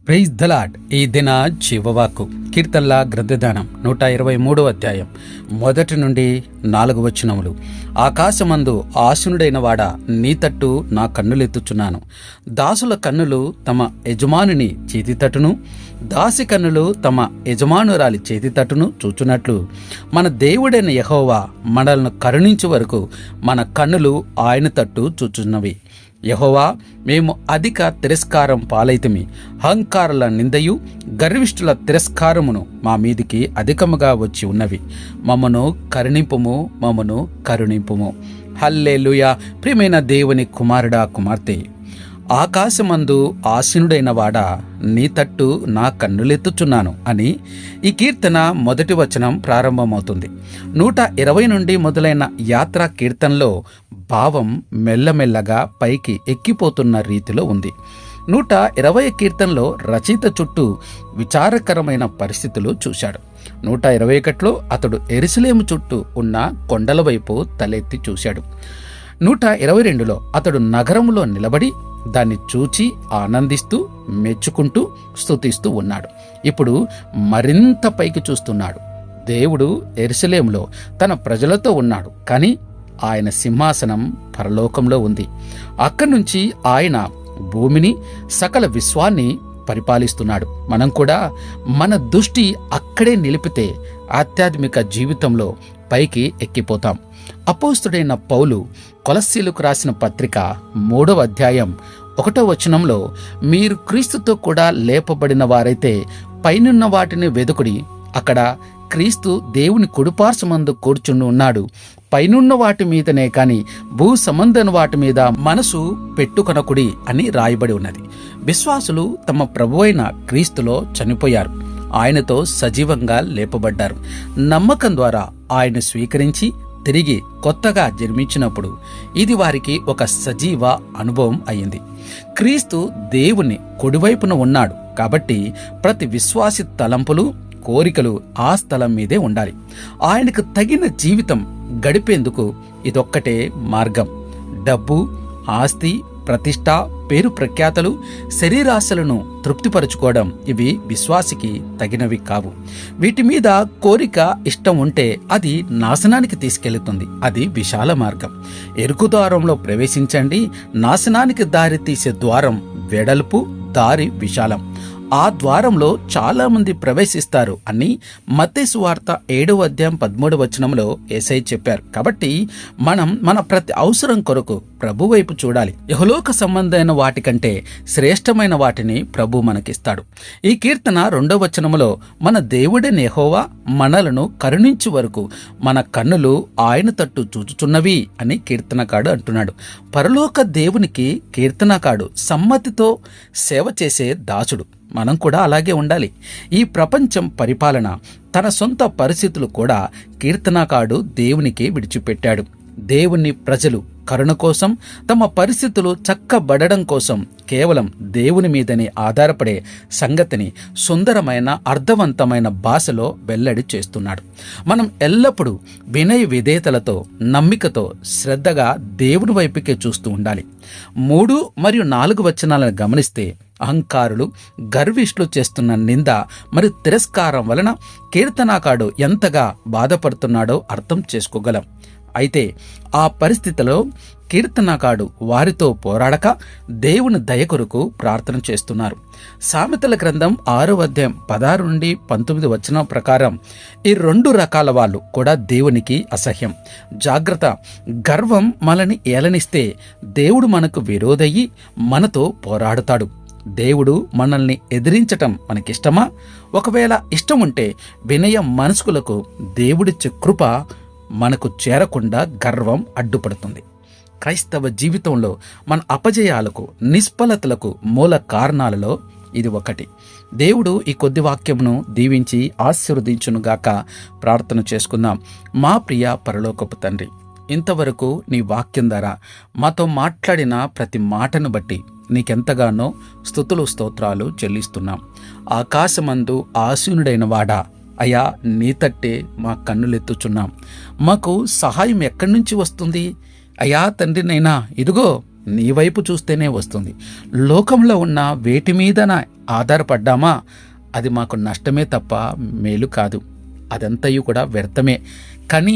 Praise the lord. ఈ దిన జీవవాకు కీర్తనల గ్రంథదానం 123 అధ్యాయం 1 నుండి 4 వచనములు. ఆకాశమందు ఆసీనుడైన వాడా, నీ తట్టు నా కన్నులెత్తుచున్నాను. దాసుల కన్నులు తమ యజమానుని చేతితట్టును, దాసి కన్నులు తమ యజమానురాలి చేతితట్టును చూచున్నట్లు మన దేవుడైన యెహోవా మనల్ని కరుణించు వరకు మన కన్నులు ఆయన తట్టు చూచున్నవి. యెహోవా, మేము అధిక తిరస్కారం పాలైతిమి. అహంకారుల నిందయు గర్విష్ఠుల తిరస్కారమును మా మీదికి అధికముగా వచ్చి ఉన్నవి. మమ్మను కరుణింపుము. హల్లెలూయా. ప్రియమైన దేవుని కుమారుడా, కుమార్తె, ఆకాశమందు ఆసీనుడైన వాడా, నీ తట్టు నా కన్నులెత్తుచున్నాను అని ఈ కీర్తన మొదటి వచనం ప్రారంభమవుతుంది. 120 నుండి మొదలైన యాత్రా కీర్తనలో భావం మెల్లమెల్లగా పైకి ఎక్కిపోతున్న రీతిలో ఉంది. 120 కీర్తనలో రచయిత చుట్టూ విచారకరమైన పరిస్థితులు చూశాడు. 121లో అతడు యెరూషలేము చుట్టూ ఉన్న కొండల వైపు తలెత్తి చూశాడు. 122లో అతడు నగరంలో నిలబడి దాన్ని చూచి ఆనందిస్తూ, మెచ్చుకుంటూ, స్తుతిస్తూ ఉన్నాడు. ఇప్పుడు మరింత పైకి చూస్తున్నాడు. దేవుడు యెరూషలేములో తన ప్రజలతో ఉన్నాడు, కానీ ఆయన సింహాసనం పరలోకంలో ఉంది. అక్కడి నుంచి ఆయన భూమిని, సకల విశ్వాన్ని పరిపాలిస్తున్నాడు. మనం కూడా మన దృష్టి అక్కడే నిలిపితే ఆధ్యాత్మిక జీవితంలో పైకి ఎక్కిపోతాం. అపోస్తుడైన పౌలు కొలస్సీలకు రాసిన పత్రిక 3వ అధ్యాయం 1వ వచనంలో, మీరు క్రీస్తుతో కూడా లేపబడిన వారైతే పైనున్న వాటిని వెదుకుడి, అక్కడ క్రీస్తు దేవుని కుడిపార్శ్వమందు కూర్చుని ఉన్నాడు. పైనున్న వాటి మీదనే కాని భూ సంబంధన వాటి మీద మనసు పెట్టుకొనకుడి అని రాయబడి ఉన్నది. విశ్వాసులు తమ ప్రభువైన క్రీస్తులో చనిపోయారు, ఆయనతో సజీవంగా లేపబడ్డారు. నమ్మకం ద్వారా ఆయన స్వీకరించి తిరిగి కొత్తగా జన్మించినప్పుడు ఇది వారికి ఒక సజీవ అనుభవం అయింది. క్రీస్తు దేవుని కుడివైపున ఉన్నాడు కాబట్టి ప్రతి విశ్వాసి తలంపులు, కోరికలు ఆ స్థలం మీదే ఉండాలి. ఆయనకు తగిన జీవితం గడిపేందుకు ఇదొక్కటే మార్గం. డబ్బు, ఆస్తి, ప్రతిష్ట, పేరు ప్రఖ్యాతలు, శరీరాశలను తృప్తిపరచుకోవడం ఇవి విశ్వాసికి తగినవి కావు. వీటి మీద కోరిక, ఇష్టం ఉంటే అది నాశనానికి తీసుకెళ్తుంది. అది విశాల మార్గం. ఎరుకు ద్వారంలో ప్రవేశించండి, నాశనానికి దారి తీసే ద్వారం వెడల్పు, దారి విశాలం. ఆ ద్వారంలో చాలా మంది ప్రవేశిస్తారు అని మత్తయి సువార్త 7వ అధ్యాయం 13వ వచనంలో యేసయ్య చెప్పారు. కాబట్టి మనం మన ప్రతి అవసరం కొరకు ప్రభు వైపు చూడాలి. యెహోలోక సంబంధమైన వాటికంటే శ్రేష్టమైన వాటిని ప్రభు మనకిస్తాడు. ఈ కీర్తన 2వ వచనంలో, మన దేవుడైన యెహోవా మనలను కరుణించు వరకు మన కన్నులు ఆయన తట్టు చూచుచున్నవి అని కీర్తనకాడు అంటున్నాడు. పరలోక దేవునికి కీర్తనకాడు సమ్మతితో సేవ చేసే దాసుడు. మనం కూడా అలాగే ఉండాలి. ఈ ప్రపంచం పరిపాలన, తన సొంత పరిస్థితులు కూడా కీర్తనకాడు దేవునికి విడిచిపెట్టాడు. దేవుని ప్రజలు కరుణ కోసం, తమ పరిస్థితులు చక్కబడడం కోసం కేవలం దేవుని మీదనే ఆధారపడే సంగతిని సుందరమైన, అర్థవంతమైన భాషలో వెల్లడి చేస్తున్నాడు. మనం ఎల్లప్పుడూ వినయ విధేయతలతో, నమ్మికతో, శ్రద్ధగా దేవుని వైపుకే చూస్తూ ఉండాలి. 3 మరియు 4 వచనాలను గమనిస్తే అహంకారులు, గర్విష్ఠులు చేస్తున్న నింద మరియు తిరస్కారం వలన కీర్తనకాడు ఎంతగా బాధపడుతున్నాడో అర్థం చేసుకోగలం. అయితే ఆ పరిస్థితిలో కీర్తనకాడు వారితో పోరాడక దేవుని దయ కొరకు ప్రార్థన చేస్తున్నారు. సామెతల గ్రంథం 6వ అధ్యాయం 16 నుండి 19 వచనం ప్రకారం ఈ 2 రకాల వాళ్ళు కూడా దేవునికి అసహ్యం. జాగ్రత్త. గర్వం మనల్ని ఏలనిస్తే దేవుడు మనకు విరోధయ్యి మనతో పోరాడుతాడు. దేవుడు మనల్ని ఎదిరించటం మనకిష్టమా? ఒకవేళ ఇష్టం ఉంటే వినయ మనస్కులకు దేవుడిచ్చే కృప మనకు చేరకుండా గర్వం అడ్డుపడుతుంది. క్రైస్తవ జీవితంలో మన అపజయాలకు, నిష్ఫలతలకు మూల కారణాలలో ఇది ఒకటి. దేవుడు ఈ కొద్ది వాక్యమును దీవించి ఆశీర్వదించునుగాక. ప్రార్థన చేసుకుందాం. మా ప్రియ పరలోకపు తండ్రి, ఇంతవరకు నీ వాక్యం ద్వారా మాతో మాట్లాడిన ప్రతి మాటను బట్టి నీకెంతగానో స్తుతులు, స్తోత్రాలు చెల్లిస్తున్నాం. ఆకాశమందు ఆసీనుడైన వాడా, అయ్యా, నీ తట్టే మా కన్నులెత్తుచున్నాం. మాకు సహాయం ఎక్కడి నుంచి వస్తుంది? అయ్యా తండ్రినైనా, ఇదిగో నీ వైపు చూస్తేనే వస్తుంది. లోకంలో ఉన్న వేటి మీద ఆధారపడ్డామా అది మాకు నష్టమే తప్ప మేలు కాదు. అదంతయు కూడా వ్యర్థమే. కానీ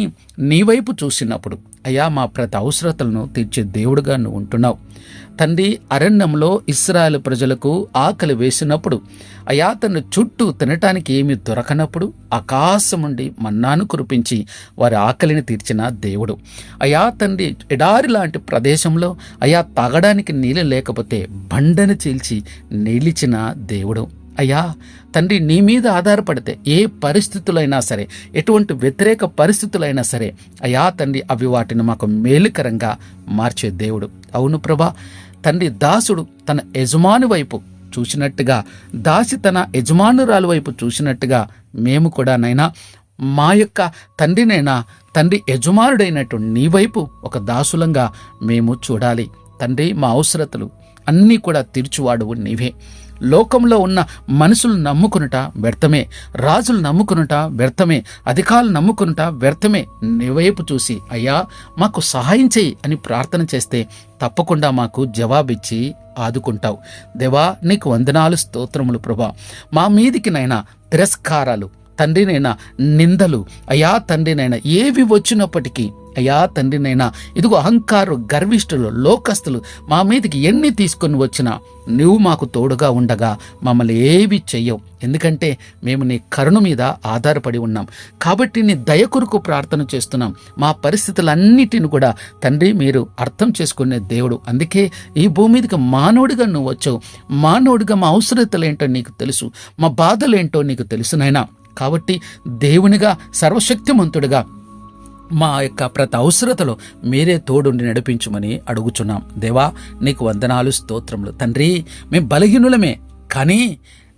నీ వైపు చూసినప్పుడు అయ్యా మా ప్రతి అవసరతలను తీర్చే దేవుడుగా నువ్వు ఉంటున్నావు తండ్రి. అరణ్యంలో ఇశ్రాయేలు ప్రజలకు ఆకలి వేసినప్పుడు అయ్యా తన చుట్టూ తినటానికి ఏమీ దొరకనప్పుడు ఆకాశం నుండి మన్నాను కురిపించి వారి ఆకలిని తీర్చిన దేవుడు. అయ్యా తండ్రి ఎడారి లాంటి ప్రదేశంలో అయ్యా తాగడానికి నీళ్ళు లేకపోతే బండను చీల్చి నీళ్ళిచ్చిన దేవుడు. అయ్యా తండ్రి నీ మీద ఆధారపడితే ఏ పరిస్థితులైనా సరే, ఎటువంటి వ్యతిరేక పరిస్థితులైనా సరే అయ్యా తండ్రి అవి వాటిని మాకు మేలుకరంగా మార్చే దేవుడు. అవును ప్రభా తండ్రి, దాసుడు తన యజమాని వైపు చూసినట్టుగా, దాసి తన యజమానురాలు వైపు చూసినట్టుగా మేము కూడా నైనా మా యొక్క తండ్రినైనా తండ్రి యజమానుడైనట్టు నీ వైపు ఒక దాసులంగా మేము చూడాలి తండ్రి. మా అవసరతలు అన్నీ కూడా తీర్చువాడువు నీవే. లోకంలో ఉన్న మనుషులు నమ్ముకునుట వ్యర్థమే, రాజులు నమ్ముకునుట వ్యర్థమే, అధికారులు నమ్ముకునుట వ్యర్థమే. నీ వైపు చూసి అయ్యా మాకు సహాయం చేయి అని ప్రార్థన చేస్తే తప్పకుండా మాకు జవాబిచ్చి ఆదుకుంటావు. దేవా నీకు వందనాలు, స్తోత్రములు ప్రభా. మా మీదికినైనా తిరస్కారాలు తండ్రినైనా, నిందలు అయ్యా తండ్రినైనా ఏవి వచ్చినప్పటికీ అయ్యా తండ్రినైనా ఇదిగో అహంకారు, గర్విష్ఠులు, లోకస్తులు మా మీదకి ఎన్ని తీసుకొని వచ్చినా నువ్వు మాకు తోడుగా ఉండగా మమ్మల్ని ఏవి చెయ్యవు. ఎందుకంటే మేము నీ కరుణ మీద ఆధారపడి ఉన్నాం కాబట్టి నీ దయ కొరకు ప్రార్థన చేస్తున్నాం. మా పరిస్థితులన్నిటిని కూడా తండ్రి మీరు అర్థం చేసుకునే దేవుడు. అందుకే ఈ భూమి మీదకి మానవుడిగా నువ్వు వచ్చావు. మానవుడిగా మా అవసరతలేంటో నీకు తెలుసు, మా బాధలేంటో నీకు తెలుసునైనా. కాబట్టి దేవునిగా, సర్వశక్తిమంతుడిగా మా యొక్క ప్రతి అవసరతలో మీరే తోడుండి నడిపించుమని అడుగుచున్నాం. దేవా నీకు వందనాలు, స్తోత్రములు తండ్రి. మేము బలహీనులమే, కానీ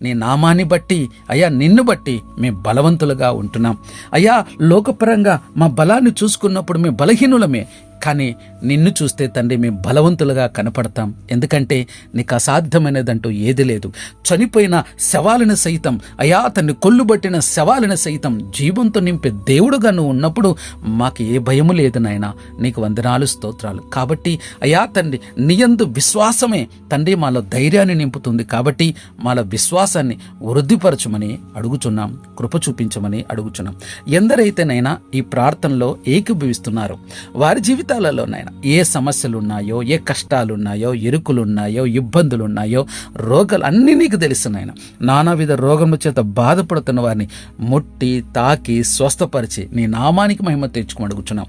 నీ నామాన్ని బట్టి అయ్యా నిన్ను బట్టి మేము బలవంతులుగా ఉంటున్నాం. అయ్యా లోకపరంగా మా బలాన్ని చూసుకున్నప్పుడు మేము బలహీనులమే, కానీ నిన్ను చూస్తే తండ్రి మేము బలవంతులుగా కనపడతాం. ఎందుకంటే నీకు అసాధ్యమైనదంటూ ఏది లేదు. చనిపోయిన శవాలను సైతం అయ్యా తండ్రి కొల్లుబట్టిన శవాలను సైతం జీవంతో నింపే దేవుడుగా నువ్వు ఉన్నప్పుడు మాకు ఏ భయము లేదు నాయనా. నీకు వందనాలు, స్తోత్రాలు. కాబట్టి అయ్యా తండ్రి నీయందు విశ్వాసమే తండ్రి మాలో ధైర్యాన్ని నింపుతుంది. కాబట్టి మాలో విశ్వాసాన్ని వృద్ధిపరచమని అడుగుచున్నాం, కృప చూపించమని అడుగుచున్నాం. ఎందరైతేనైనా ఈ ప్రార్థనలో ఏకీభవిస్తున్నారో వారి జీవితాలలోనైనా ఏ సమస్యలున్నాయో, ఏ కష్టాలున్నాయో, ఇరుకులున్నాయో, ఇబ్బందులున్నాయో, రోగాలు అన్నీ నీకు తెలుసునైనా. నానావిధ రోగముల చేత బాధపడుతున్న వారిని ముట్టి తాకి స్వస్థపరిచి నీ నామానికి మహిమ తెచ్చుకుని అడుగుచున్నాం.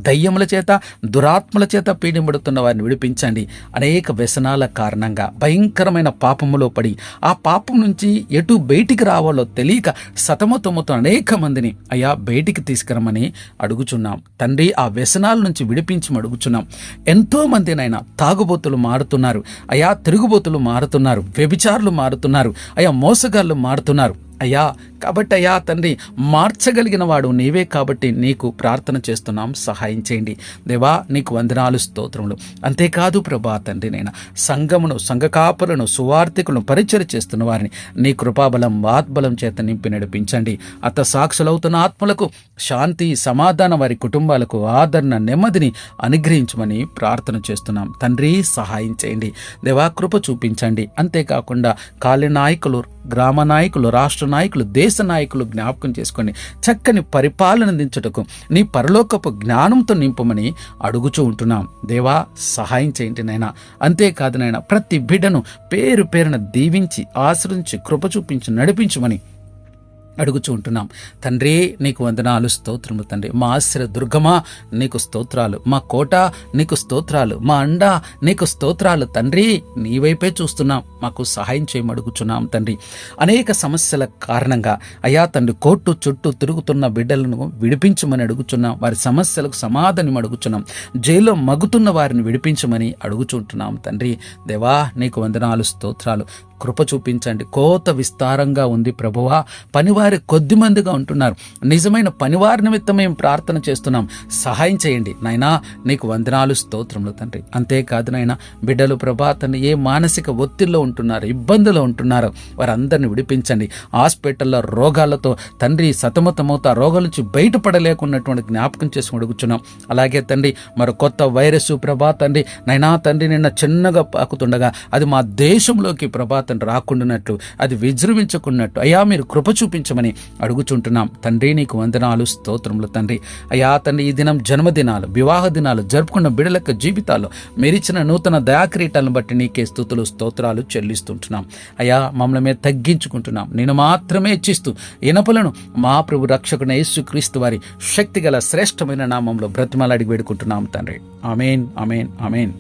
దయ్యముల చేత, దురాత్మల చేత పీడింపడుతున్న వారిని విడిపించండి. అనేక వ్యసనాల కారణంగా భయంకరమైన పాపములో పడి ఆ పాపం నుంచి ఎటు బయటికి రావాలో తెలియక సతమతముతో అనేక మందిని అయ్యా బయటికి తీసుకురమని అడుగుచున్నాం తండ్రి. ఆ వ్యసనాల నుంచి విడిపించి అడుగుచున్నాం. ఎంతో మందినైనా తాగుబోతులు మారుతున్నారు అయ్యా, తిరుగుబోతులు మారుతున్నారు, వ్యభిచారులు మారుతున్నారు అయ్యా, మోసగాళ్ళు మారుతున్నారు అయ్యా. కాబట్టి అయ్యా తండ్రి మార్చగలిగిన వాడు నీవే. కాబట్టి నీకు ప్రార్థన చేస్తున్నాం, సహాయం చేయండి దేవా. నీకు వందనాలు, స్తోత్రములు. అంతేకాదు ప్రభా తండ్రి నైనా సంఘమును, సంఘ కాపులను, సువార్థికులను పరిచయం చేస్తున్న వారిని నీ కృపాబలం, వాత్బలం చేత నింపి నడిపించండి. సాక్షులవుతున్న ఆత్మలకు శాంతి, సమాధానం, వారి కుటుంబాలకు ఆదరణ, నెమ్మదిని అనుగ్రహించమని ప్రార్థన చేస్తున్నాం తండ్రి. సహాయం చేయండి దేవా, కృప చూపించండి. అంతేకాకుండా కాళీ నాయకులు, గ్రామ నాయకులు, రాష్ట్ర నాయకులు, దేశ నాయకులు జ్ఞాపకం చేసుకొని చక్కని పరిపాలన అందించుటకు నీ పరలోకపు జ్ఞానంతో నింపమని అడుగుచూ ఉంటున్నాం దేవా. సహాయం చేయండి నైనా. అంతేకాదు నైనా ప్రతి బిడ్డను పేరు పేరున దీవించి ఆశ్రయించి కృప చూపించి నడిపించమని అడుగుచూ ఉంటున్నాం తండ్రి. నీకు వందనాలు, స్తోత్రములు తండ్రి. మా ఆశ్రయ దుర్గమా నీకు స్తోత్రాలు, మా కోట నీకు స్తోత్రాలు, మా అండ నీకు స్తోత్రాలు తండ్రి. నీ వైపే చూస్తున్నాం, మాకు సహాయం చేయమడుగుచున్నాం తండ్రి. అనేక సమస్యల కారణంగా అయ్యా తండ్రి కోర్టు చుట్టూ తిరుగుతున్న బిడ్డలను విడిపించమని అడుగుచున్నాం. వారి సమస్యలకు సమాధానం అడుగుచున్నాం. జైల్లో మగుతున్న వారిని విడిపించమని అడుగుచుంటున్నాం తండ్రి. దేవా నీకు వందనాలు, స్తోత్రాలు. కృప చూపించండి. కోత విస్తారంగా ఉంది ప్రభువా, పనివారి కొద్ది మందిగా ఉంటున్నారు. నిజమైన పనివారి నిమిత్తం మేము ప్రార్థన చేస్తున్నాం, సహాయం చేయండి నాయనా. నీకు వందనాలు, స్తోత్రములు తండ్రి. అంతేకాదు నాయనా, బిడ్డలు ప్రభా తండ్రి ఏ మానసిక ఒత్తిడిలో ఉంటున్నారు, ఇబ్బందులు ఉంటున్నారు, వారందరిని విడిపించండి. హాస్పిటల్లో రోగాలతో తండ్రి సతమతమవుతా రోగాల నుంచి బయటపడలేకున్నటువంటి జ్ఞాపకం చేసి అడుగుచున్నాం. అలాగే తండ్రి మరి కొత్త వైరస్ ప్రభా తండ్రి నైనా తండ్రి నిన్న చిన్నగా పాకుతుండగా అది మా దేశంలోకి ప్రభా తండ్రి రాకుండానట్లు, అది విజృంభించుకున్నట్టు అయ్యా మీరు కృప చూపించమని అడుగుచుంటున్నాం తండ్రి. నీకు వందనాలు, స్తోత్రములు తండ్రి. అయ్యా తండ్రి ఈ దినం జన్మదినాలు, వివాహ దినాలు జరుపుకున్న బిడ్డల యొక్క జీవితాల్లో మీరిచ్చిన నూతన దయాక్రీటాలను బట్టి నీకే స్తుతులు, స్తోత్రాలు చెల్లిస్తుంటున్నాం. అయ్యా మమ్మల్ని మేము తగ్గించుకుంటున్నాం, నేను మాత్రమే ఇచ్చిస్తూ ఇనపలను మా ప్రభు రక్షకుని యేసుక్రీస్తు వారి శక్తిగల శ్రేష్టమైన నామంలో బ్రతిమలాడి వేడుకుంటున్నాం తండ్రి. ఆమేన్, ఆమేన్, ఆమేన్.